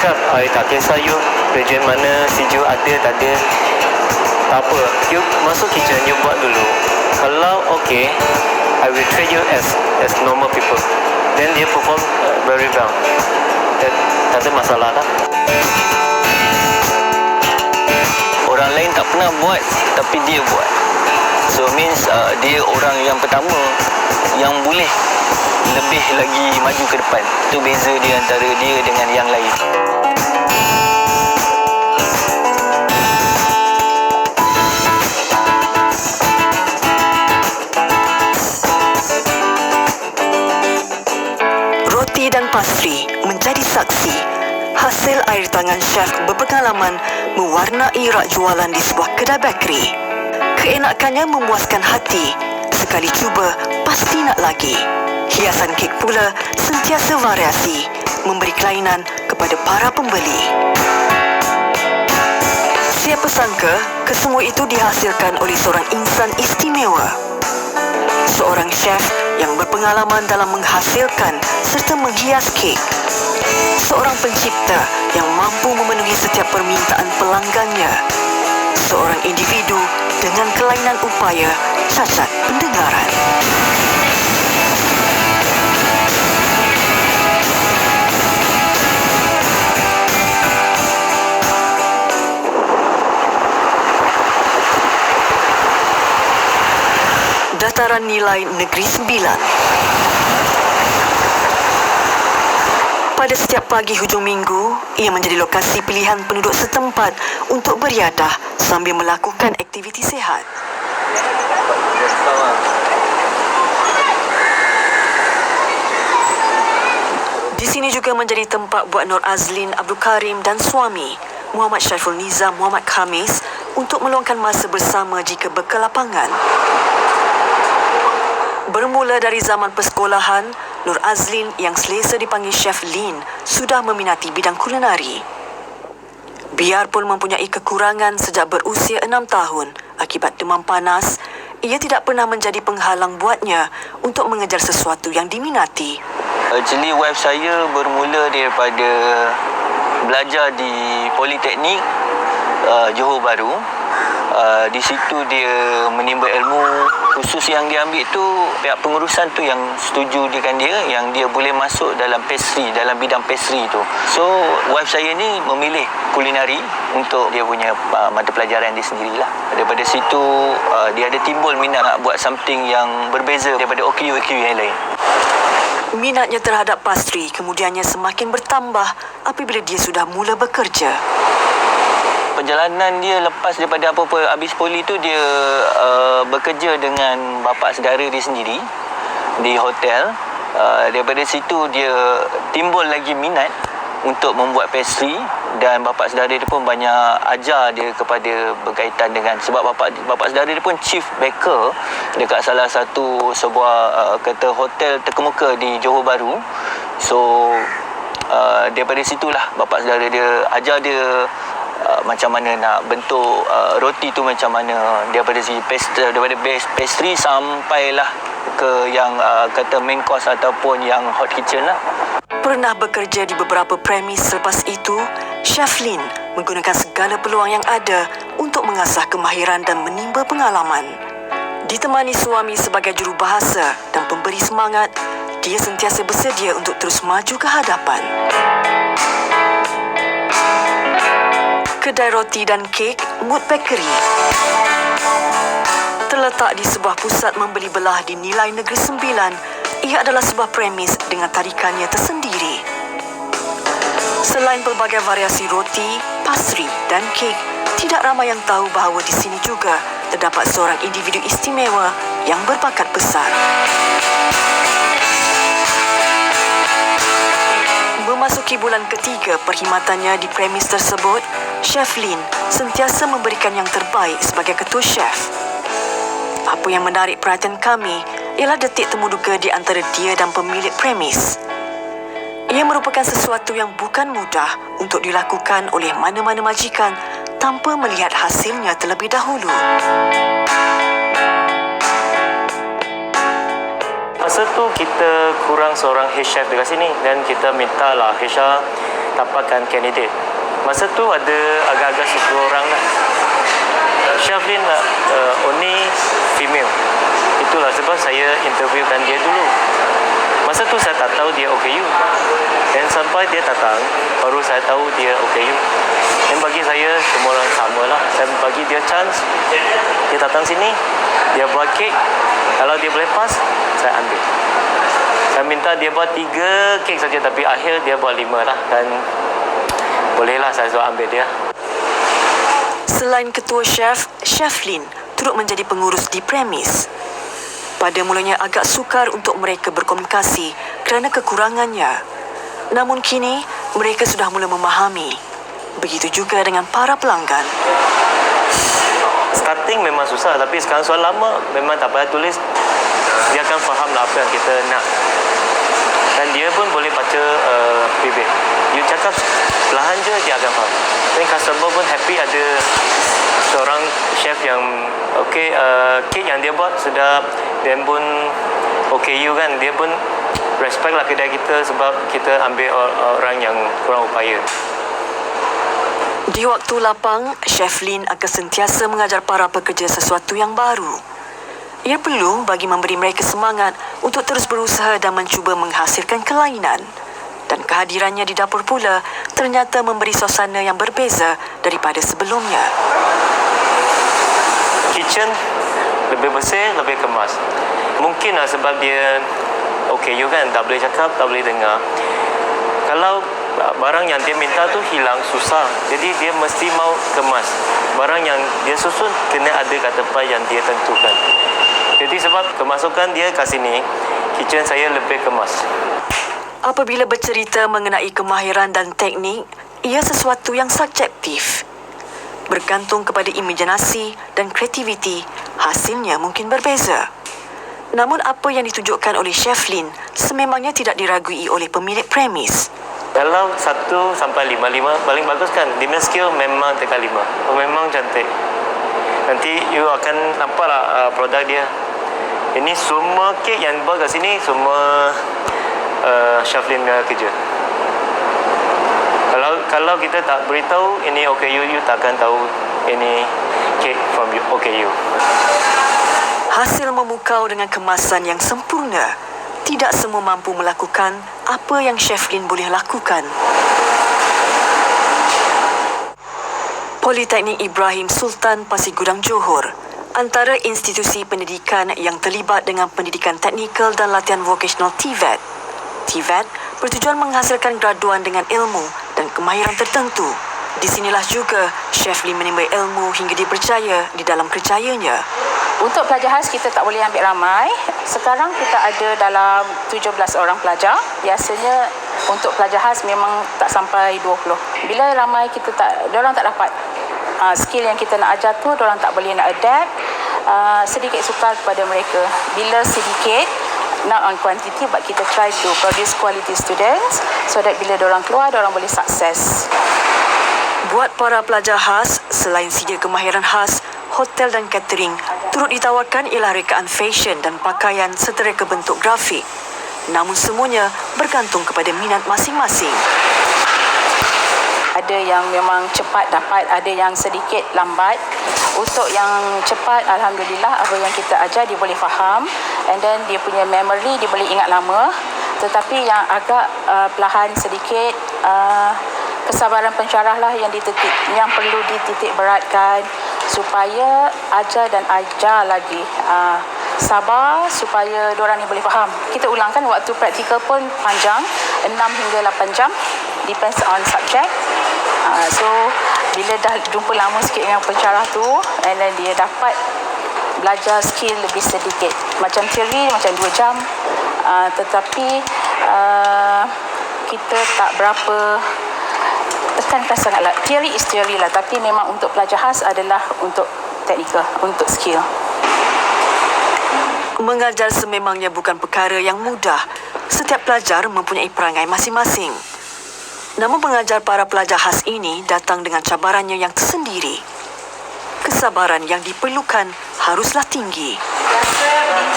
cakap, I tak kisah you kerja mana, sejuk ada tak ada, tak apa, you masuk kitchen, you buat dulu. Kalau okay, I will treat you as normal people. Then dia perform very well. Tak ada masalah lah. Orang lain tak pernah buat, tapi dia buat. So means dia orang yang pertama yang boleh lebih lagi maju ke depan. Itu beza dia antara dia dengan yang lain. Roti dan pastri menjadi saksi. Hasil air tangan chef berpengalaman mewarnai rak jualan di sebuah kedai bakery. Keenakannya memuaskan hati. Sekali cuba, pasti nak lagi. Hiasan kek pula sentiasa variasi, memberi kelainan kepada para pembeli. Siapa sangka kesemua itu dihasilkan oleh seorang insan istimewa. Seorang chef yang berpengalaman dalam menghasilkan serta menghias kek. Seorang pencipta yang mampu memenuhi setiap permintaan pelanggannya. Seorang individu dengan kelainan upaya cacat pendengaran. Dataran Nilai Negeri Sembilan. Pada setiap pagi hujung minggu, ia menjadi lokasi pilihan penduduk setempat untuk beriadah sambil melakukan aktiviti sihat. Di sini juga menjadi tempat buat Nur Azlin Abdul Karim dan suami, Muhammad Syaiful Nizam Muhammad Khamis, untuk meluangkan masa bersama jika berkelapangan. Bermula dari zaman persekolahan, Nur Azlin yang selesa dipanggil Chef Lin sudah meminati bidang kulinari. Biarpun mempunyai kekurangan sejak berusia 6 tahun akibat demam panas, ia tidak pernah menjadi penghalang buatnya untuk mengejar sesuatu yang diminati. Actually, wife saya bermula daripada belajar di Politeknik Johor Bahru. Di situ dia menimba ilmu. Khusus yang dia ambil tu, pihak pengurusan tu yang setuju dengan dia, yang dia boleh masuk dalam pastry, dalam bidang pastry tu. So, wife saya ni memilih kulinari untuk dia punya mata pelajaran dia sendirilah. Daripada situ, dia ada timbul minat nak buat something yang berbeza daripada OKU-OKU yang lain. Minatnya terhadap pastry kemudiannya semakin bertambah apabila dia sudah mula bekerja. Perjalanan dia lepas daripada apa-apa habis poli tu, dia bekerja dengan bapa saudara dia sendiri di hotel. Daripada situ dia timbul lagi minat untuk membuat pastry, dan bapa saudara dia pun banyak ajar dia kepada berkaitan dengan, sebab bapa saudara dia pun chief baker dekat salah satu sebuah kata hotel terkemuka di Johor Bahru. So daripada situlah bapa saudara dia ajar dia macam mana nak bentuk roti tu, macam mana daripada base pastry sampailah ke yang kata main course ataupun yang hot kitchen lah. Pernah bekerja di beberapa premis selepas itu, Chef Lin menggunakan segala peluang yang ada untuk mengasah kemahiran dan menimba pengalaman. Ditemani suami sebagai jurubahasa dan pemberi semangat, dia sentiasa bersedia untuk terus maju ke hadapan. Kedai roti dan kek Mood Bakery terletak di sebuah pusat membeli belah di Nilai Negeri Sembilan. Ia adalah sebuah premis dengan tarikannya tersendiri. Selain pelbagai variasi roti, pastry dan kek, tidak ramai yang tahu bahawa di sini juga terdapat seorang individu istimewa yang berbakat besar. Memasuki bulan ketiga perkhidmatannya di premis tersebut, Chef Lin sentiasa memberikan yang terbaik sebagai ketua chef. Apa yang menarik perhatian kami ialah detik temu duga di antara dia dan pemilik premis. Ia merupakan sesuatu yang bukan mudah untuk dilakukan oleh mana-mana majikan tanpa melihat hasilnya terlebih dahulu. Masa tu kita kurang seorang head chef dekat sini dan kita minta lah HR dapatkan candidate. Masa tu ada agak-agak 10 orang lah. Chef Lin only female. Itulah sebab saya interviewkan dia dulu. Masa tu saya tak tahu dia OKU. Dan sampai dia datang, baru saya tahu dia OKU. Dan bagi saya, semua orang sama lah. Saya bagi dia chance. Dia datang sini, dia buat kek. Kalau dia boleh pas, saya ambil. Saya minta dia buat 3 kek saja, tapi akhir dia buat 5 lah. Dan bolehlah saya suruh ambil dia. Selain ketua chef, Chef Lin turut menjadi pengurus di premis. Pada mulanya agak sukar untuk mereka berkomunikasi kerana kekurangannya. Namun kini, mereka sudah mula memahami. Begitu juga dengan para pelanggan. Starting memang susah, tapi sekarang soal lama memang tak payah tulis. Dia akan faham lah apa yang kita nak. Dan dia pun boleh baca bibir. You cakap perlahan je, dia akan faham. Dan customer pun happy ada seorang chef yang okey, kek yang dia buat sedap. Dan pun OKU kan, dia pun respect lah kedai kita sebab kita ambil orang yang kurang upaya. Di waktu lapang, Chef Lin akan sentiasa mengajar para pekerja sesuatu yang baru. Ia perlu bagi memberi mereka semangat untuk terus berusaha dan mencuba menghasilkan kelainan. Dan kehadirannya di dapur pula ternyata memberi suasana yang berbeza daripada sebelumnya. Kitchen lebih bersih, lebih kemas. Mungkin lah sebab dia OKU kan, tak boleh cakap, tak boleh dengar. Kalau barang yang dia minta tu hilang, susah. Jadi dia mesti mau kemas. Barang yang dia susun kena ada kat tempat yang dia tentukan. Jadi sebab kemasukan dia kat sini, kitchen saya lebih kemas. Apabila bercerita mengenai kemahiran dan teknik, ia sesuatu yang subjektif. Bergantung kepada imajinasi dan kreativiti, hasilnya mungkin berbeza. Namun apa yang ditunjukkan oleh Chef Lin sememangnya tidak diragui oleh pemilik premis. Kalau 1 sampai 5 paling bagus kan. 5 skill memang dekat 5. Memang cantik. Nanti you akan nampaklah produk dia. Ini semua kek yang buat kat sini semua Chef Lin kerja. Kalau kita tak beritahu ini OKU, you takkan tahu ini kek from OKU. Hasil memukau dengan kemasan yang sempurna. Tidak semua mampu melakukan apa yang Chef Lin boleh lakukan. Politeknik Ibrahim Sultan Pasir Gudang Johor, antara institusi pendidikan yang terlibat dengan pendidikan teknikal dan latihan vokasional TVET. TVET bertujuan menghasilkan graduan dengan ilmu dan kemahiran tertentu. Di sinilah juga Chef Lin menimba ilmu hingga dipercaya di dalam kerjayanya. Untuk pelajar khas kita tak boleh ambil ramai. Sekarang kita ada dalam 17 orang pelajar. Biasanya untuk pelajar khas memang tak sampai 20. Bila ramai kita diorang tak dapat skill yang kita nak ajar tu, diorang tak boleh nak adapt. Sedikit sukar kepada mereka. Bila sedikit, not on quantity, but kita try to produce quality students so that bila diorang keluar, diorang boleh sukses. Buat para pelajar khas, selain sedia kemahiran khas, hotel dan catering turut ditawarkan ialah rekaan fashion dan pakaian serta reka bentuk grafik. Namun semuanya bergantung kepada minat masing-masing. Ada yang memang cepat dapat, ada yang sedikit lambat. Untuk yang cepat, alhamdulillah apa yang kita ajar dia boleh faham, and then dia punya memory dia boleh ingat lama. Tetapi yang agak perlahan sedikit, kesabaran pensyarah lah yang perlu dititik beratkan supaya ajar dan ajar lagi. Sabar supaya diorang ni boleh faham. Kita ulangkan waktu praktikal pun panjang, 6 hingga 8 jam, depends on subject. So bila dah jumpa lama sikit dengan pensyarah tu, and then dia dapat belajar skill lebih sedikit. Macam teori macam 2 jam, tetapi kita tak berapa tekankan sangatlah. Teori is teori lah, tapi memang untuk pelajar khas adalah untuk teknikal, untuk skill. Mengajar sememangnya bukan perkara yang mudah. Setiap pelajar mempunyai perangai masing-masing. Namun pengajar para pelajar khas ini datang dengan cabarannya yang tersendiri. Kesabaran yang diperlukan haruslah tinggi. Biasa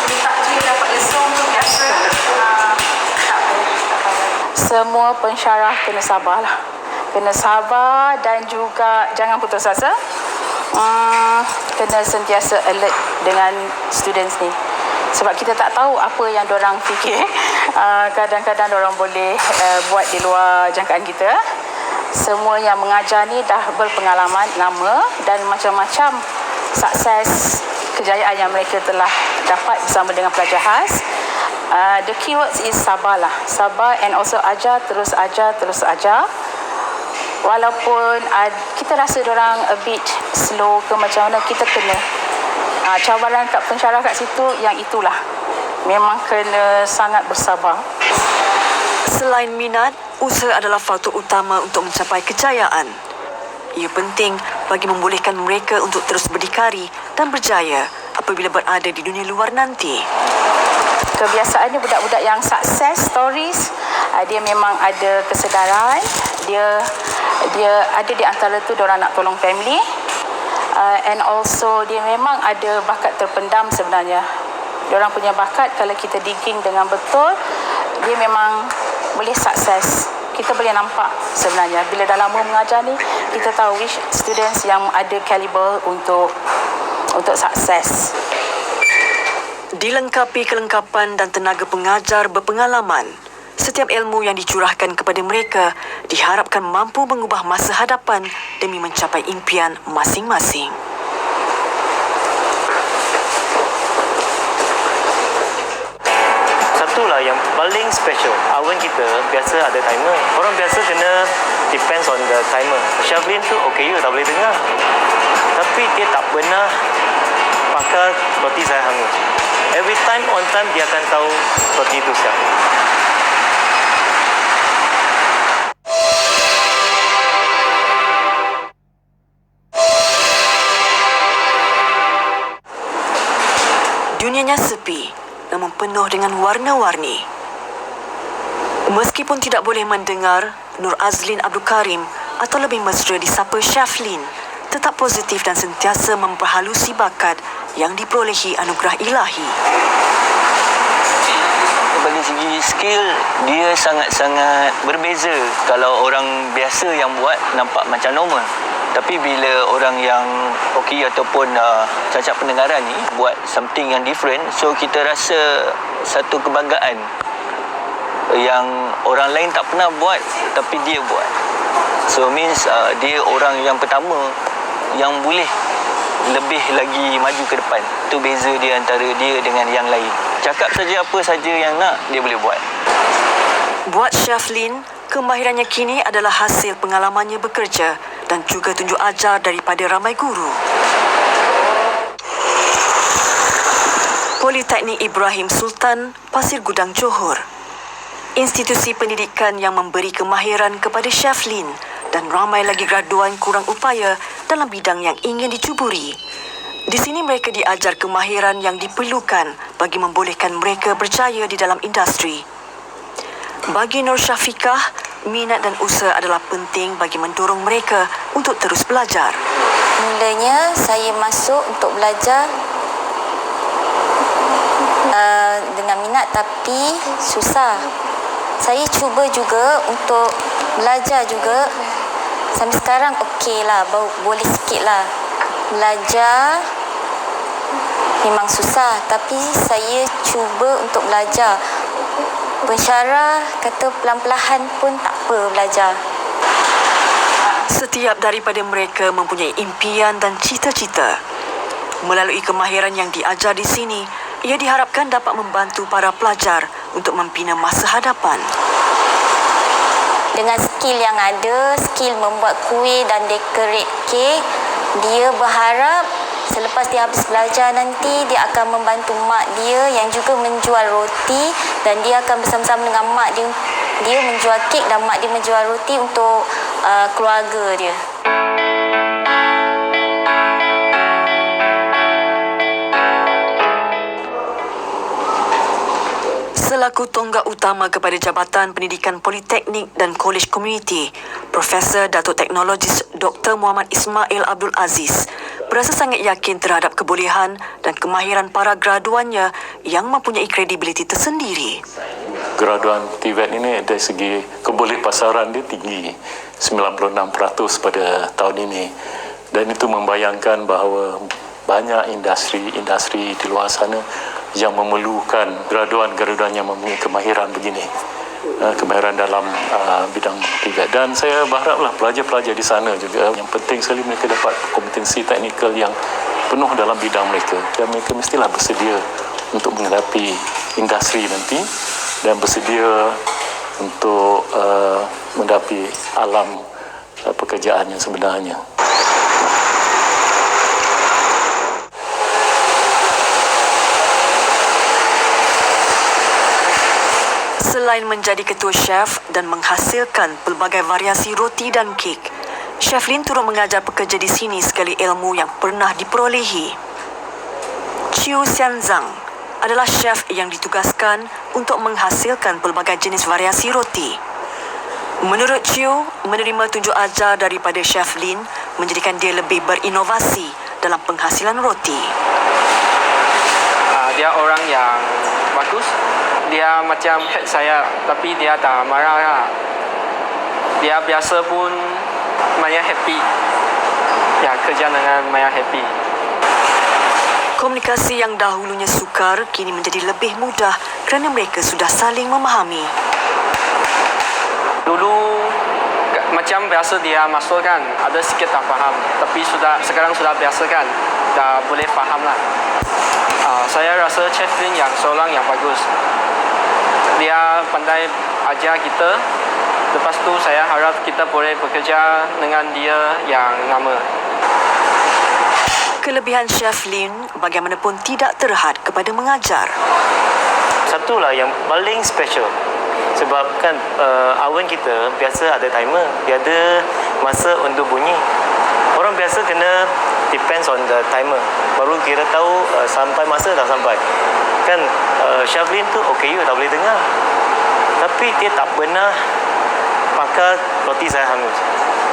minta dapat lesung tu biasa. semua pensyarah kena sabarlah. Kena sabar dan juga jangan putus asa. Kena sentiasa alert dengan students ni. Sebab kita tak tahu apa yang diorang fikir. Kadang-kadang diorang boleh buat di luar jangkaan kita. Semua yang mengajar ni dah berpengalaman lama dan macam-macam sukses kejayaan yang mereka telah dapat bersama dengan pelajar khas. The keywords is sabarlah. Sabar and also ajar, terus ajar, terus ajar. Walaupun kita rasa diorang a bit slow ke macam mana, kita kena cabaran kat pensyarah kat situ yang itulah. Memang kena sangat bersabar. Selain minat, usaha adalah faktor utama untuk mencapai kejayaan. Ia penting bagi membolehkan mereka untuk terus berdikari dan berjaya apabila berada di dunia luar nanti. Kebiasaannya budak-budak yang sukses stories, dia memang ada kesedaran, dia ada di antara tu diorang nak tolong family, and also dia memang ada bakat terpendam sebenarnya. Diorang punya bakat kalau kita digging dengan betul, dia memang boleh sukses. Kita boleh nampak sebenarnya bila dah lama mengajar ni, kita tahu which students yang ada caliber untuk sukses. Dilengkapi kelengkapan dan tenaga pengajar berpengalaman, setiap ilmu yang dicurahkan kepada mereka diharapkan mampu mengubah masa hadapan demi mencapai impian masing-masing. Satulah yang paling special. Awan kita biasa ada timer. Orang biasa kena depends on the timer. Syaflin tu okay tak boleh dengar. Tapi dia tak pernah pakai roti saya hangus. Every time on time dia akan tahu roti itu siap. Dunianya sepi, namun penuh dengan warna-warni. Meskipun tidak boleh mendengar, Nur Azlin Abdul Karim atau lebih mesra disapa Syaflin tetap positif dan sentiasa memperhalusi bakat yang diperolehi anugerah ilahi. Dari segi skill, dia sangat-sangat berbeza. Kalau orang biasa yang buat nampak macam normal. Tapi bila orang yang okey ataupun cacat pendengaran ni buat something yang different, so kita rasa satu kebanggaan yang orang lain tak pernah buat tapi dia buat. So means dia orang yang pertama yang boleh lebih lagi maju ke depan. Itu beza dia antara dia dengan yang lain. Cakap saja apa saja yang nak, dia boleh buat. Buat Syaflin, kemahirannya kini adalah hasil pengalamannya bekerja dan juga tunjuk ajar daripada ramai guru. Politeknik Ibrahim Sultan, Pasir Gudang, Johor. Institusi pendidikan yang memberi kemahiran kepada Syaflin dan ramai lagi graduan kurang upaya dalam bidang yang ingin dicuburi. Di sini mereka diajar kemahiran yang diperlukan bagi membolehkan mereka berjaya di dalam industri. Bagi Nur Syafiqah, minat dan usaha adalah penting bagi mendorong mereka untuk terus belajar. Mulanya saya masuk untuk belajar dengan minat tapi susah. Saya cuba juga untuk belajar juga. Sampai sekarang okey lah, boleh sikit lah. Belajar memang susah tapi saya cuba untuk belajar. Pensyarah kata pelan-pelan pun tak apa belajar. Setiap daripada mereka mempunyai impian dan cita-cita. Melalui kemahiran yang diajar di sini, ia diharapkan dapat membantu para pelajar untuk membina masa hadapan. Dengan skill yang ada, skill membuat kuih dan decorate kek, dia berharap selepas dia habis belajar nanti, dia akan membantu mak dia yang juga menjual roti dan dia akan bersama-sama dengan mak dia. Dia menjual kek dan mak dia menjual roti untuk keluarga dia. Selaku tonggak utama kepada Jabatan Pendidikan Politeknik dan Kolej Komuniti, Profesor Datuk Teknologis Dr. Muhammad Ismail Abdul Aziz berasa sangat yakin terhadap kebolehan dan kemahiran para graduannya yang mempunyai kredibiliti tersendiri. graduan TVET ini dari segi kebolehpasaran dia tinggi, 96% pada tahun ini. Dan itu membayangkan bahawa banyak industri di luar sana yang memerlukan graduan-graduan yang mempunyai kemahiran begini, kemahiran dalam bidang TVET. Dan saya berharaplah pelajar-pelajar di sana juga, yang penting sekali mereka dapat kompetensi teknikal yang penuh dalam bidang mereka, dan mereka mestilah bersedia untuk menghadapi industri nanti dan bersedia untuk menghadapi alam pekerjaan yang sebenarnya. Selain menjadi ketua chef dan menghasilkan pelbagai variasi roti dan kek, Chef Lin turut mengajar pekerja di sini sekali ilmu yang pernah diperolehi. Chiu Xianzang adalah chef yang ditugaskan untuk menghasilkan pelbagai jenis variasi roti. Menurut Chiu, menerima tunjuk ajar daripada Chef Lin menjadikan dia lebih berinovasi dalam penghasilan roti. Dia orang yang bagus. Dia macam head saya, tapi dia tak marah lah. Dia biasa pun Maya happy. Ya, kerja dengan Maya happy. Komunikasi yang dahulunya sukar kini menjadi lebih mudah kerana mereka sudah saling memahami. Dulu macam biasa dia masuk kan, ada sikit tak faham. Tapi sekarang sudah biasa kan, dah boleh faham lah. Saya rasa Chef Lin yang seorang yang bagus. Dia pandai ajar kita. Lepas tu saya harap kita boleh bekerja dengan dia yang lama. Kelebihan Chef Lin bagaimanapun tidak terhad kepada mengajar. Satulah yang paling special. Sebab kan oven kita biasa ada timer. Dia ada masa untuk bunyi. Orang biasa kena depends on the timer. Baru kira tahu sampai masa dah sampai. Kan Chef Lin tu okay, tak boleh dengar. Tapi dia tak pernah pakai roti saya hangus.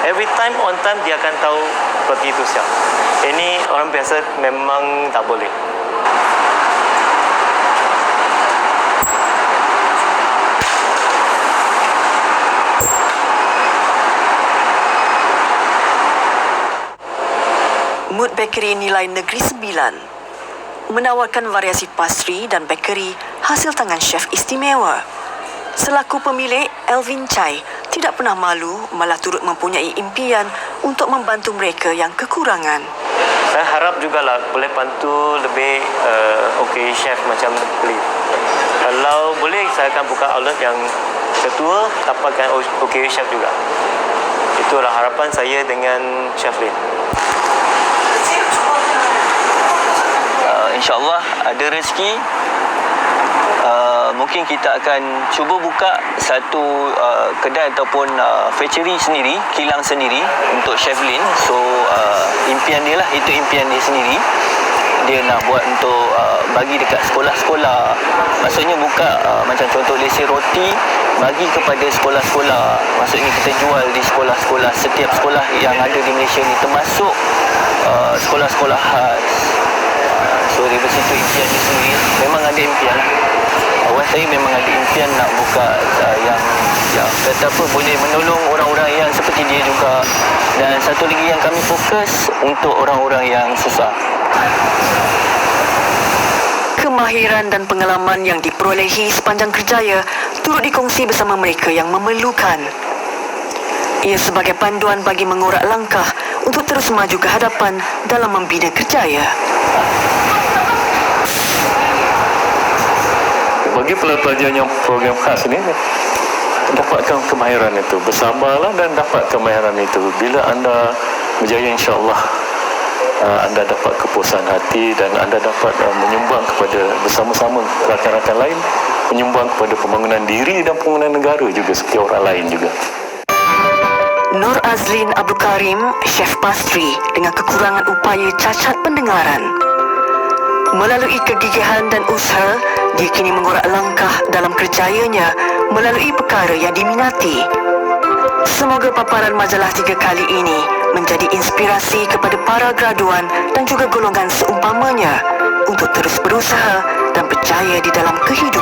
Every time on time dia akan tahu roti itu siap. Ini orang biasa memang tak boleh. Mood Bakery nilai Negeri Sembilan menawarkan variasi pastry dan bakery hasil tangan chef istimewa. Selaku pemilik, Elvin Chai tidak pernah malu, malah turut mempunyai impian untuk membantu mereka yang kekurangan. Saya harap jugalah boleh bantu lebih okay chef macam Cliff. Kalau boleh saya akan buka outlet yang ketua dapatkan okay chef juga. Itulah harapan saya dengan Chef Lin. InsyaAllah ada rezeki, mungkin kita akan cuba buka satu kedai ataupun factory sendiri, kilang sendiri untuk Chef Lin. So impian dia lah, itu impian dia sendiri. Dia nak buat untuk bagi dekat sekolah-sekolah. Maksudnya buka macam contoh lesen roti bagi kepada sekolah-sekolah. Maksudnya kita jual di sekolah-sekolah, setiap sekolah yang ada di Malaysia ni, termasuk sekolah-sekolah khas. So dari situ impian dia sendiri. Memang ada impian. Awal saya memang ada impian nak buka yang kata apa, boleh menolong orang-orang yang seperti dia juga. Dan satu lagi yang kami fokus untuk orang-orang yang susah. Kemahiran dan pengalaman yang diperolehi sepanjang kerjaya turut dikongsi bersama mereka yang memerlukan. Ia sebagai panduan bagi mengorak langkah untuk terus maju ke hadapan dalam membina kerjaya. Bagi pelajar yang program khas ni, dapatkan kemahiran itu, bersabarlah dan dapat kemahiran itu. Bila anda berjaya, insya-Allah anda dapat kepuasan hati dan anda dapat menyumbang kepada bersama-sama rakan-rakan lain, menyumbang kepada pembangunan diri dan pembangunan negara juga seperti orang lain juga. Nur Azlin Abdul Karim, chef pastry dengan kekurangan upaya cacat pendengaran. Melalui kegigihan dan usaha, dia kini mengorak langkah dalam kerjayanya melalui perkara yang diminati. Semoga paparan majalah 3 kali ini menjadi inspirasi kepada para graduan dan juga golongan seumpamanya untuk terus berusaha dan berjaya di dalam kehidupan.